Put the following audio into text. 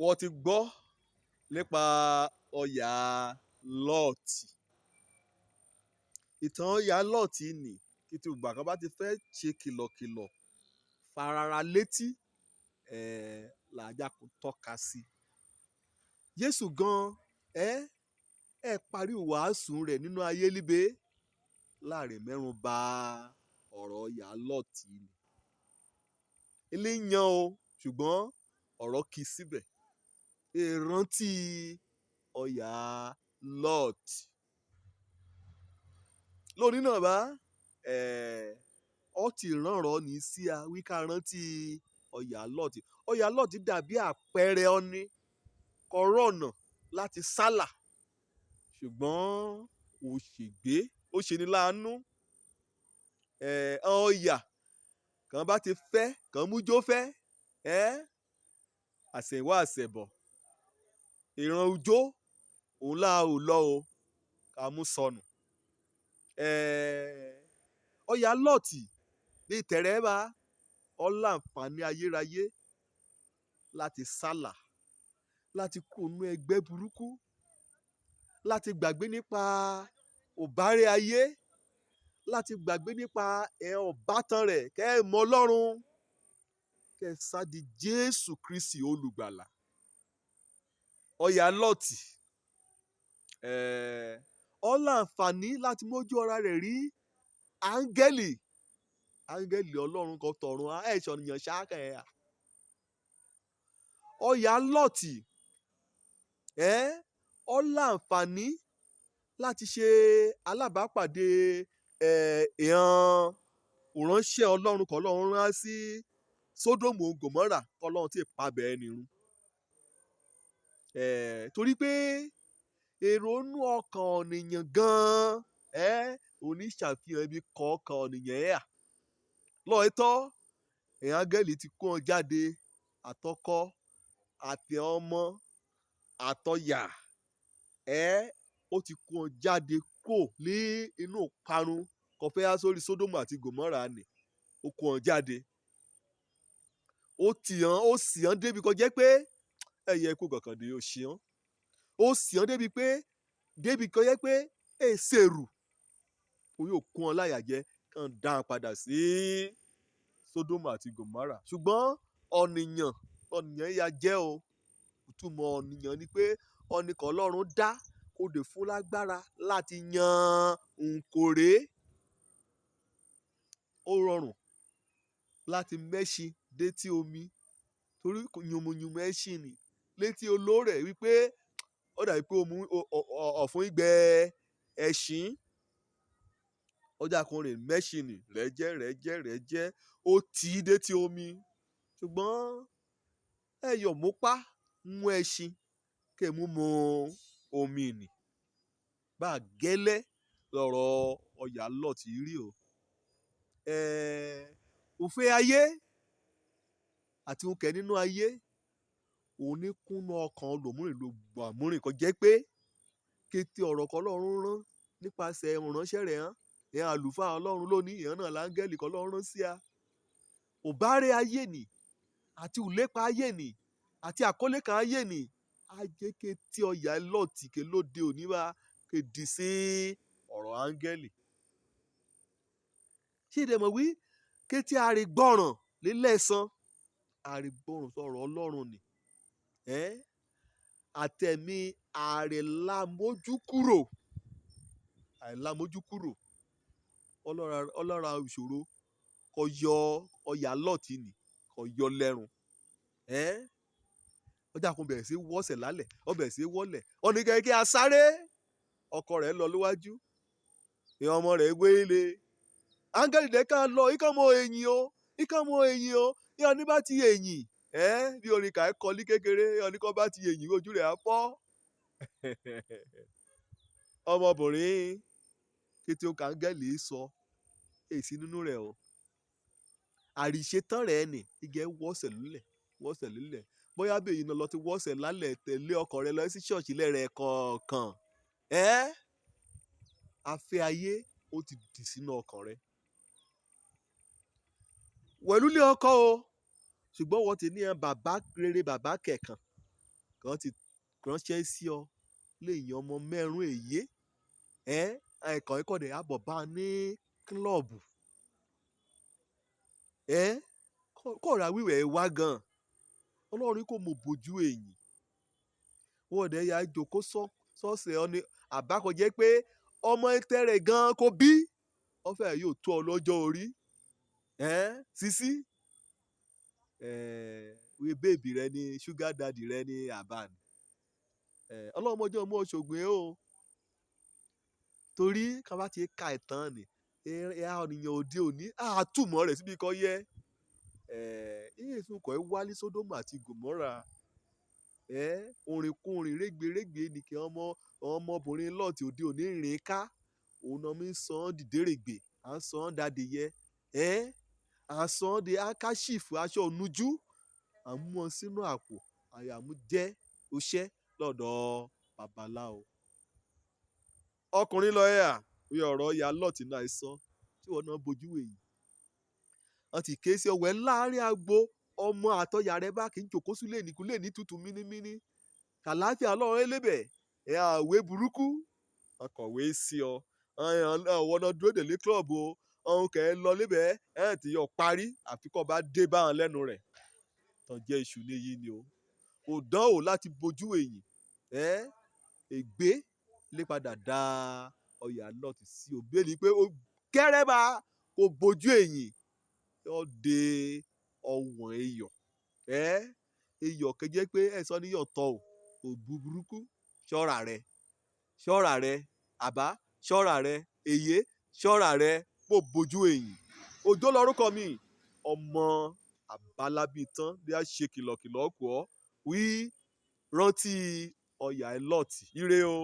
Wọ́n ti gbọ́ nípa ọ̀yà lọ́ọ̀tì. Ìtàn ọ̀yà lọ́ọ̀tì nì kí tí ìgbà kan bá ti fẹ́ ṣe kìlọ̀kìlọ̀ farara létí làájá kò tọ́ka sí. Jésù gan ẹ parí wàásù rẹ̀ nínú ayé líbe láàrin mẹ́rùn bà ọ̀rọ̀ ọ̀yà lọ́ọ̀tì ni. Ilé yan o ṣùgbọ́n ọ̀rọ̀ kì í síbẹ̀. Ìrántí ọ̀yà lọ́ọ̀tì. Lónìí náà bá ọ ti ránrọ̀ ní sí a wí ká rántí ọ̀yà lọ́ọ̀tì. Ọ̀yà lọ́ọ̀tì dàbí àpẹẹrẹ ọ̀nì kọ̀rọ̀nà láti sálà ṣùgbọ́n kò ṣègbé, ó ṣe ní láàánú. Ọ̀yà kan bá ti fẹ́ kan mú jó fẹ́ àṣẹ̀wá àṣẹ̀bọ̀ ìran ujó òun là ò lọ o ká mú sọnù. Ọ̀yà lọ́ọ̀tì ní ìtẹ̀rẹ́ bá ọ̀làǹfààní ayérayé láti sálà, láti kó inú ẹgbẹ́ burúkú, láti gbàgbé nípa òbárẹ́ ayé, láti gbàgbé nípa ọ̀bátan rẹ̀ kẹ́ ẹ mọ Ọlọ́run, kẹ́ ẹ sá di Jésù Kristi olùgbàlà. Ọ̀yà lọ́ọ̀tì ọ̀làǹfààní láti mójú ọ̀rá rẹ̀ rí áńgẹ́lì Ọlọ́run kan tọ̀run ẹ̀ṣọ̀nìyàn ṣáàkẹ́ ẹ̀. Ọ̀yà lọ́ọ̀tì ọ̀làǹfààní láti ṣe alábàápàdé ìran òránṣẹ́ Ọlọ́run kan Ọlọ́run rán sí Sódómù Gòmórà kọ́lọ́run tí ì pabẹ̀ ẹni run. Torí pé èrò inú ọkàn ọ̀nìyàn gan-an oníṣàfihàn ibi kọ̀ọ̀kan ọ̀nìyàn lọ́ọ̀tọ́ áńgẹ́lì ti kó wọn jáde àtọkọ àti ọmọ àtọ̀yà ó ti kó wọn jáde kó ní inú parun kọfẹ́ á sórí Sódómù àti Gòmórà ni ó kó wọn jáde. Ó sì hàn débi kan jẹ́ pé ẹ̀yẹ ikú kankan dé ó ṣe hàn. Ó sì hàn débi kan jẹ́ pé èsèrù kò yóò kó wọn láyà jẹ kàn dá wọn padà sí Sódómù àti Gòmórà. Ṣùgbọ́n ọ̀nìyàn ya jẹ́ o. Ìtumọ̀ ọ̀nìyàn ni pé ọ̀nìkan Ọlọ́run dá kó dè fún lágbára láti yan nkòrè. Ó rọrùn láti mẹ́ṣin létí omi torí yùmùyùmù ẹṣin ni létí olórẹ̀ wípé ó dàbí pé ọ̀fun ìgbẹ́ ẹṣin ọjà kan rè mẹ́ṣin ni rẹ́jẹ́ ó tì í létí omi. Ṣùgbọ́n ẹ̀yọ̀ mópá mú ẹṣin kẹ́ mú mọ omi nì. Bá gẹ́lẹ́ lọ̀rọ̀ ọ̀yà lọ́ọ̀tì rí o. Òfé ayé àti òkè nínú ayé òun ní kúnnú ọkàn lòmúrìn kan jẹ́ pé kété ọ̀rọ̀ kan Ọlọ́run rán nípasẹ̀ ìránṣẹ́ rẹ̀ ìyẹn àlùfáà Ọlọ́run lónìí ìyẹn náà láńgẹ́lì kan Ọlọ́run rán sí a. Òbárẹ́ ayé nì àti ìlépa ayé nì àti àkólé kan ayé nì á jẹ́ kété ọ̀yà lọ́ọ̀tì ké lóde òní bá kédì sí ọ̀rọ̀ áńgẹ́lì. Ṣé ìdẹ̀mọ̀ wí kété àrègbọ́ràn lílẹ̀sán àrègbọ́ràn sọ̀rọ̀ Ọlọ́run ni àtẹ̀mí àrèlámójúkúrò ọlọ́ra ìṣòro kò yọ ọ̀yà lọ́ọ̀tì nì kò yọ lẹ́rùn. Ọjà kan bẹ̀rẹ̀ sí wọ́sẹ̀ lálẹ̀ ọ bẹ̀rẹ̀ sí wọ́lẹ̀ ọ̀nìkẹ́kẹ́ asáré ọkọ rẹ̀ lọ lówájú ìyẹn ọmọ rẹ̀ gbé ilé áńgẹ́lì dẹ́ ká lọ ikán mọ ẹ̀yìn o ìyẹn ní bá ti ẹ̀yìn bí orin kà ẹ́ kọlí kékeré ọ̀nìkan bá ti ẹ̀yìn ojú rẹ̀ á fọ́. Ọmọbìnrin kété òkè áńgẹ́lì sọ èsì nínú rẹ̀ o. Àrìṣetán rẹ̀ nì igẹ̀ wọ́sẹ̀ lulẹ̀ bóyá bí èyí náà lọ ti wọ́sẹ̀ lálẹ́ tẹ̀lé ọkọ rẹ̀ lọ sí ṣọ́ọ̀ṣì lẹ́rẹ̀ kọ̀ọ̀kan afẹ́ ayé ó ti dì sínú ọkàn rẹ̀. Wẹ̀lúlé ọkọ o ṣùgbọ́n wọ́n ti ní bàbá rere bàbá kẹ̀kan kan ti ránṣẹ́ sí ọ léèyàn ọmọ mẹ́rún èyí ẹ̀ẹ̀kan ìkọ̀dẹ̀ àbọ̀ bá a ní kílọ̀bù kọ̀ọ̀rọ̀ àwíwẹ̀ wá gan ọlọ́run kò mọ̀ bójú èyìn wọ́n dẹ̀ ya jòkó sọ́ọ̀sẹ̀ ọ ni àbákọ̀jẹ́ pé ọmọ tẹ̀rẹ̀ gan kò bí ọ̀fẹ́ yóò tó ọ lọ́jọ́ orí sísí wí bèbí rẹ ni ṣúgà dádì rẹ ni àbán ọlọ́mọjọ́ mú ọ̀ṣọ́gbìn o torí ká bá ti ka ìtàn ni ènìyàn òde òní àtúmọ̀ rẹ̀ síbi kan yẹ iye ìsúnkọ̀ ẹ wálé sódómù àti gòmórà orinkunrin rẹ́gbẹ̀rẹ́gbẹ̀ nìkan ọmọbìnrin lọ́ọ̀tì òde òní rìn ká òun náà mi sàn án dìdérègbè à ń sàn án dàdìyẹ à ń sàn án di akáṣífù aṣọ ònujú à ń mú ọ sínú àpò àyàmú jẹ́ oṣẹ́ lọ́dọ̀ babaláwo. ọkùnrin lọ wí ọ̀rọ̀ ya lọ́ọ̀tì náà sọ tí wọn náà bójú wèyí wọn ti ké sí ọwẹ́ láàrin agbo ọmọ àtọyà rẹ bá kì í jòkó sílé nìkúlé ní tutù mínímíní kàláfíà ọlọ́run ẹlẹ́bẹ̀ àwé burúkú ọkọ̀wé sí ọ ọwọ́ náà dúró délé kílọ̀bù ọ̀hún kẹ́ ẹ lọ lébẹ̀ tí yọ parí àfikọ́ bá dé báwọn lẹ́nu rẹ̀ tán jẹ́ iṣu níyì ni o kò dán o láti bójú èyìn ègbé lè padà dá ọyà lọ́ọ̀tì sí òbí ẹni pé kẹ́rẹ́bà kò bójú èyìn yóò dé ọ̀wọ̀n iyọ̀ iyọ̀ kẹjẹ pé ẹ̀sọ́ ni yọ̀ tọ̀ ò burúkú ṣọ́ra rẹ àbá ṣọ́ra rẹ èyí ṣọ́ra rẹ kò bójú èyìn òjò lórúkọ mi ọmọ àbálábí tán bí a ṣe kìlọ̀kìlọ̀ kù ọ́ wí rántí ọyà ẹ lọ́ọ̀tì ire o.